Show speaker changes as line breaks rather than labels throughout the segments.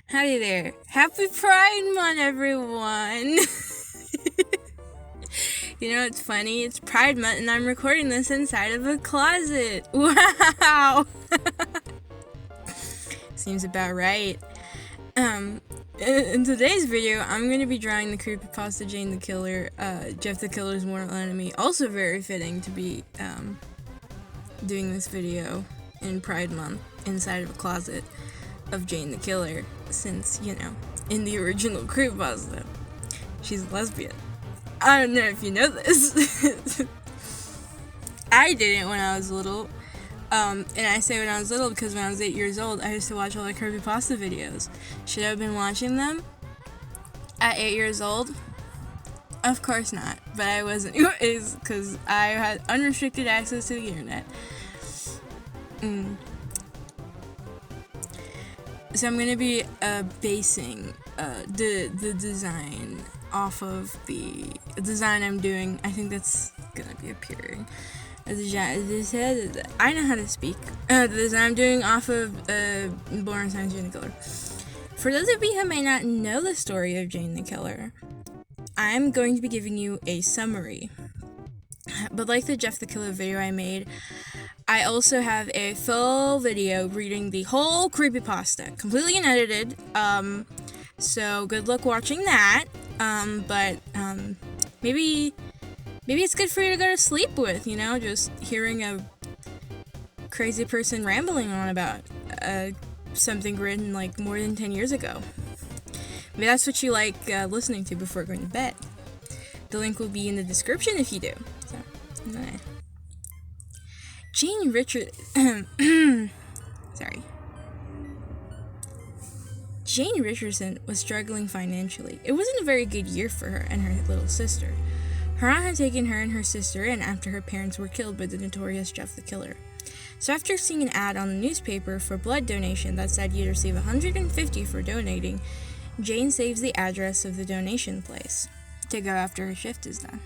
Howdy there. Happy Pride Month, everyone! You know what's funny? It's Pride Month and I'm recording this inside of a closet. Wow! Seems about right. In today's video, I'm going to be drawing the creepypasta Jane the Killer, Jeff the Killer's mortal enemy. Also very fitting to be doing this video in Pride Month inside of a closet of Jane the Killer, since, you know, in the original creepypasta, she's a lesbian. I don't know if you know this. I didn't when I was little. And I say when I was little because when I was 8 years old, I used to watch all the creepypasta videos. Should I have been watching them at 8 years old? Of course not. But I wasn't. Anyways, because I had unrestricted access to the internet. So I'm going to be basing the design off of the design I'm doing. I think that's going to be appearing. I know how to speak. The design I'm doing off of Born Science Jane the Killer. For those of you who may not know the story of Jane the Killer, I'm going to be giving you a summary. But like the Jeff the Killer video I made, I also have a full video reading the whole creepypasta, completely unedited. So good luck watching that. But maybe it's good for you to go to sleep with, you know, just hearing a crazy person rambling on about something written like more than 10 years ago. Maybe that's what you like listening to before going to bed. The link will be in the description if you do. So, anyway. Jane Richardson was struggling financially. It wasn't a very good year for her and her little sister. Her aunt had taken her and her sister in after her parents were killed by the notorious Jeff the Killer. So after seeing an ad on the newspaper for blood donation that said you'd receive $150 for donating, Jane saves the address of the donation place to go after her shift is done.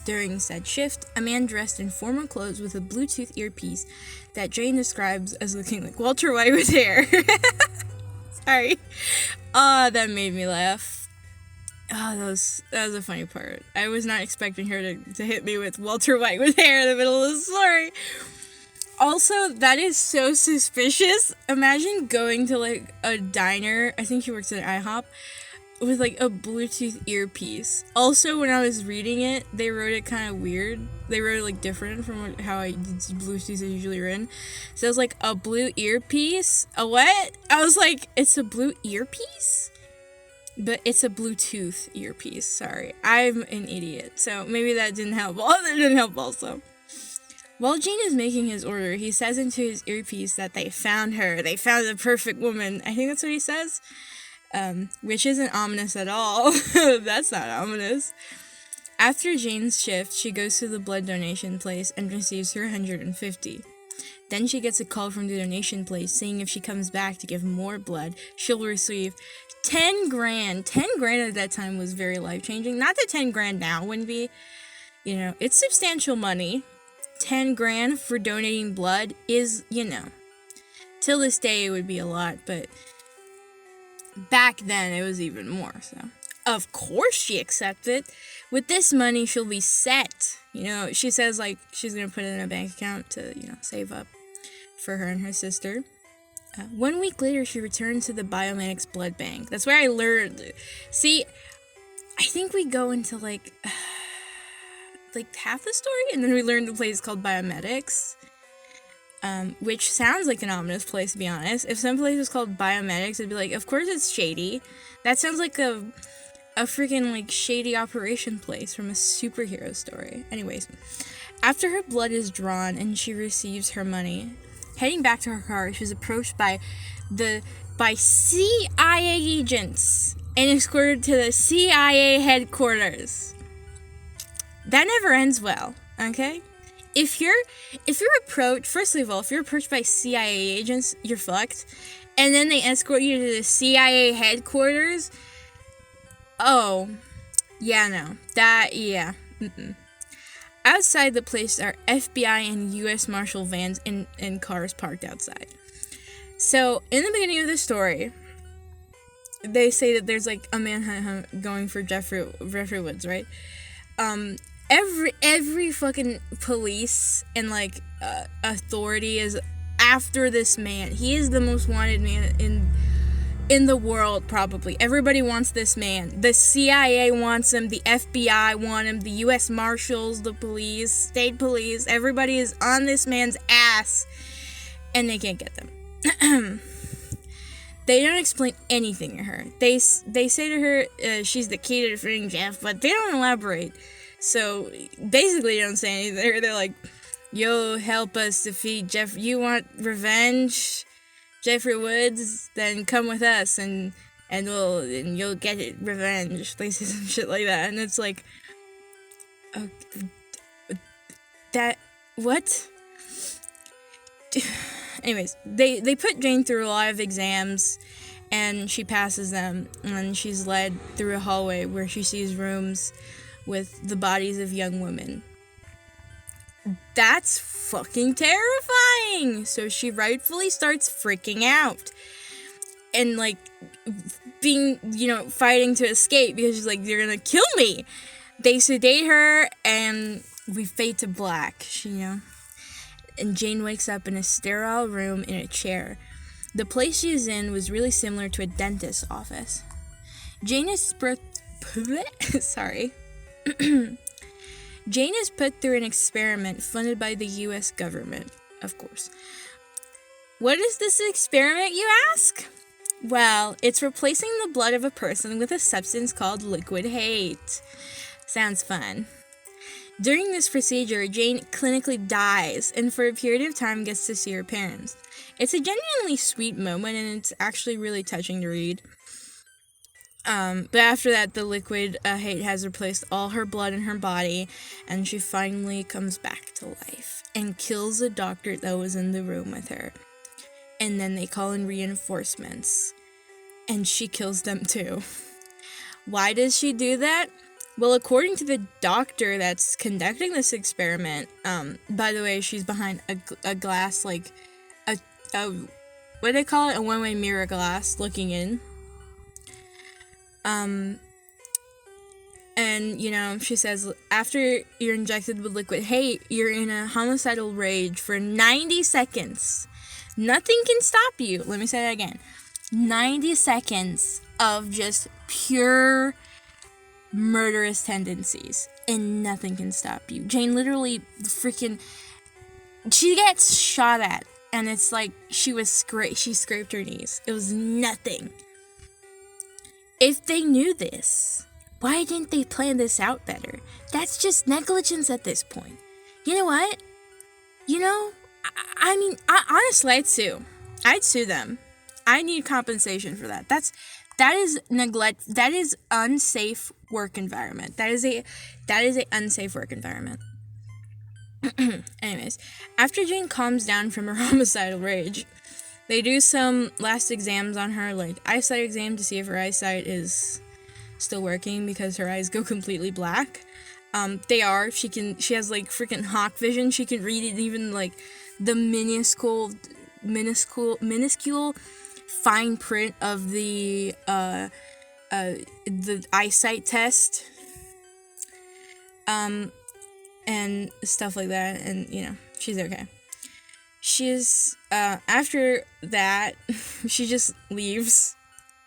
During said shift, a man dressed in formal clothes with a Bluetooth earpiece that Jane describes as looking like Walter White with hair. Sorry. That made me laugh. That was a funny part. I was not expecting her to hit me with Walter White with hair in the middle of the story. Also, that is so suspicious. Imagine going to like a diner, I think she works at IHOP, with like a Bluetooth earpiece. Also, when I was reading it, they wrote it kind of weird. They wrote it like different from how Bluetooth is usually written. So it was like a blue earpiece. A what? I was like, it's a blue earpiece? But it's a Bluetooth earpiece. Sorry, I'm an idiot. So maybe that didn't help. That didn't help also. While Gene is making his order, he says into his earpiece that they found her. They found the perfect woman. I think that's what he says. Which isn't ominous at all. That's not ominous. After Jane's shift, she goes to the blood donation place and receives her $150. Then she gets a call from the donation place saying if she comes back to give more blood, she'll receive 10 grand. 10 grand at that time was very life-changing. Not that 10 grand now wouldn't be. You know, it's substantial money. 10 grand for donating blood is, you know, till this day it would be a lot, but back then it was even more. So of course she accepted. With this money she'll be set. You know, she says like she's gonna put it in a bank account to, you know, save up for her and her sister. 1 week later she returned to the biomedics blood bank. That's where I learned. See, I think we go into like half the story and then we learn the place is called biomedics. Which sounds like an ominous place, to be honest. If some place was called biomedics, it'd be like, of course it's shady. That sounds like a freaking like shady operation place from a superhero story. Anyways, after her blood is drawn and she receives her money, heading back to her car, she's approached by CIA agents and escorted to the CIA headquarters. That never ends well, okay? If you're approached, firstly of all, if you're approached by CIA agents, you're fucked. And then they escort you to the CIA headquarters. Oh, yeah, no. Outside the place are FBI and U.S. Marshal vans and cars parked outside. So, in the beginning of the story, they say that there's like a manhunt going for Jeffrey Woods, right? Every fucking police and like authority is after this man. He is the most wanted man in the world, probably. Everybody wants this man. The CIA wants him, the FBI want him, the US Marshals, the police, state police, everybody is on this man's ass, and they can't get them. They don't explain anything to her. They say to her she's the key to defeating Jeff, but they don't elaborate. So basically they don't say anything. They're like, yo, help us defeat Jeff. You want revenge, Jeffrey Woods? Then come with us and you'll get it, revenge. They say some shit like that, and it's like, that, what? Anyways, they put Jane through a lot of exams, and she passes them, and she's led through a hallway where she sees rooms with the bodies of young women. That's fucking terrifying! So she rightfully starts freaking out. And, like, being, fighting to escape, because she's like, you're gonna kill me! They sedate her, and we fade to black, and Jane wakes up in a sterile room in a chair. The place she is in was really similar to a dentist's office. Jane is Jane is put through an experiment funded by the US government, of course. What is this experiment, you ask? Well, it's replacing the blood of a person with a substance called liquid hate. Sounds fun. During this procedure, Jane clinically dies, and for a period of time gets to see her parents. It's a genuinely sweet moment, and it's actually really touching to read. But after that, the liquid hate has replaced all her blood in her body, and she finally comes back to life and kills the doctor that was in the room with her. And then they call in reinforcements, and she kills them too. Why does she do that? Well, according to the doctor that's conducting this experiment, by the way, she's behind a glass, like, a what do they call it? A one-way mirror glass looking in. And, she says, after you're injected with liquid hate, you're in a homicidal rage for 90 seconds. Nothing can stop you. Let me say that again. 90 seconds of just pure murderous tendencies, and nothing can stop you. Jane literally she gets shot at, and it's like she scraped her knees. It was nothing. If they knew this, why didn't they plan this out better? That's just negligence at this point. You know what? Honestly, I'd sue them. I need compensation for that. That is neglect. That is unsafe work environment. That is a unsafe work environment. Anyways, after Jane calms down from her homicidal rage, they do some last exams on her, like eyesight exam, to see if her eyesight is still working, because her eyes go completely black. They are. She has like freaking hawk vision. She can read it, even like the minuscule fine print of the eyesight test, and stuff like that, and she's okay. She's after that, she just leaves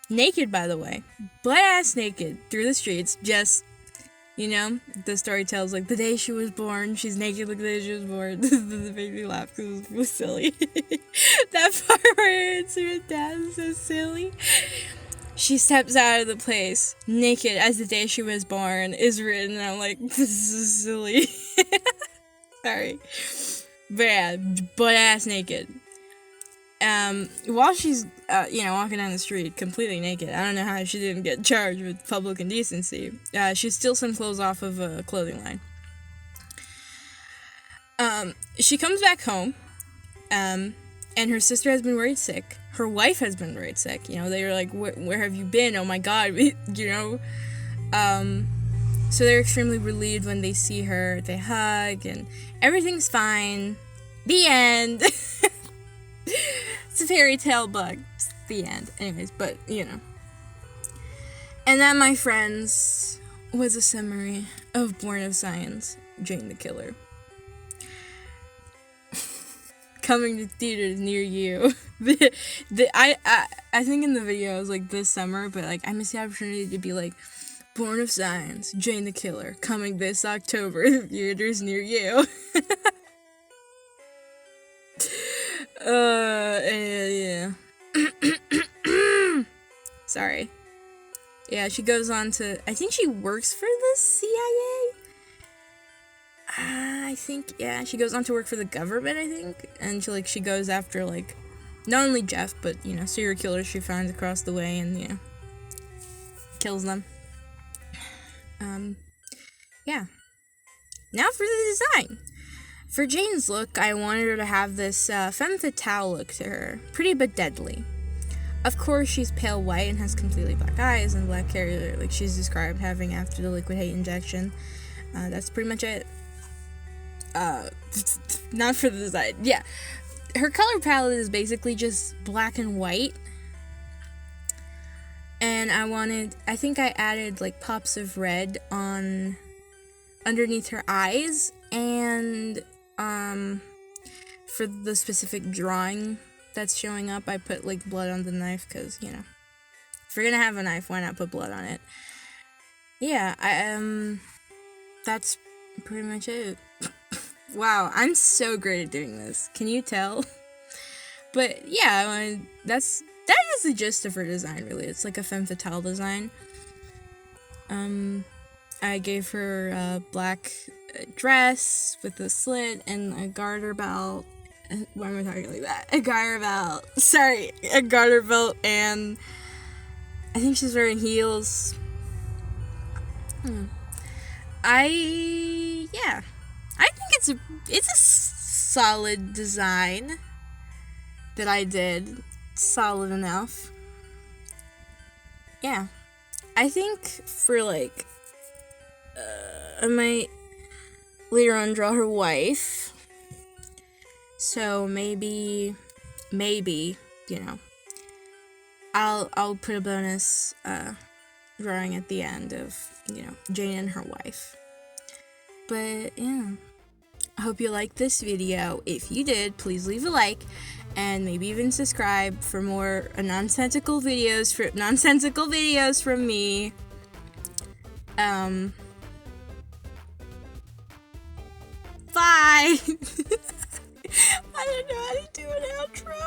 naked, by the way, butt-ass naked, through the streets. Just the story tells, like, the day she was born, she's naked like the day she was born. The baby laughed because it was silly. That part where it's her dad is so silly. She steps out of the place naked as the day she was born is written, and I'm like, this is silly. Sorry. But yeah, butt-ass naked. While she's, walking down the street completely naked, I don't know how she didn't get charged with public indecency. She steals some clothes off of a clothing line. She comes back home, and her sister has been worried sick. Her wife has been worried sick. They were like, where have you been? Oh my god, So they're extremely relieved when they see her. They hug, and everything's fine. The end. It's a fairy tale book. The end. Anyways, but, And that, my friends, was a summary of Born of Science, Jane the Killer. Coming to theaters near you. I think in the video it was like this summer, but like I missed the opportunity to be like, Born of Science, Jane the Killer, coming this October to theaters near you. Yeah. Sorry. Yeah, she goes on to, I think she works for the CIA? I think, yeah, she goes on to work for the government, I think, and she goes after, like, not only Jeff, but, serial killers she finds across the way, and, kills them. Yeah. Now for the design. For Jane's look, I wanted her to have this femme fatale look to her, pretty but deadly. Of course, she's pale white and has completely black eyes and black hair, like she's described having after the liquid hate injection. That's pretty much it. Not for the design. Yeah. Her color palette is basically just black and white. And I think I added like pops of red on underneath her eyes, and for the specific drawing that's showing up, I put like blood on the knife, because if you're gonna have a knife, why not put blood on it? Yeah, that's pretty much it. Wow, I'm so great at doing this, can you tell? But yeah, that is the gist of her design, really. It's like a femme fatale design. I gave her a black dress with a slit and a garter belt. Why am I talking like that? A garter belt. Sorry, a garter belt, and I think she's wearing heels. I think it's a solid design that I did. Solid enough. Yeah. I think for like I might later on draw her wife. So maybe, I'll put a bonus drawing at the end of, Jane and her wife. But yeah, I hope you liked this video. If you did, please leave a like and maybe even subscribe for more nonsensical videos from me. Bye. I don't know how to do an outro.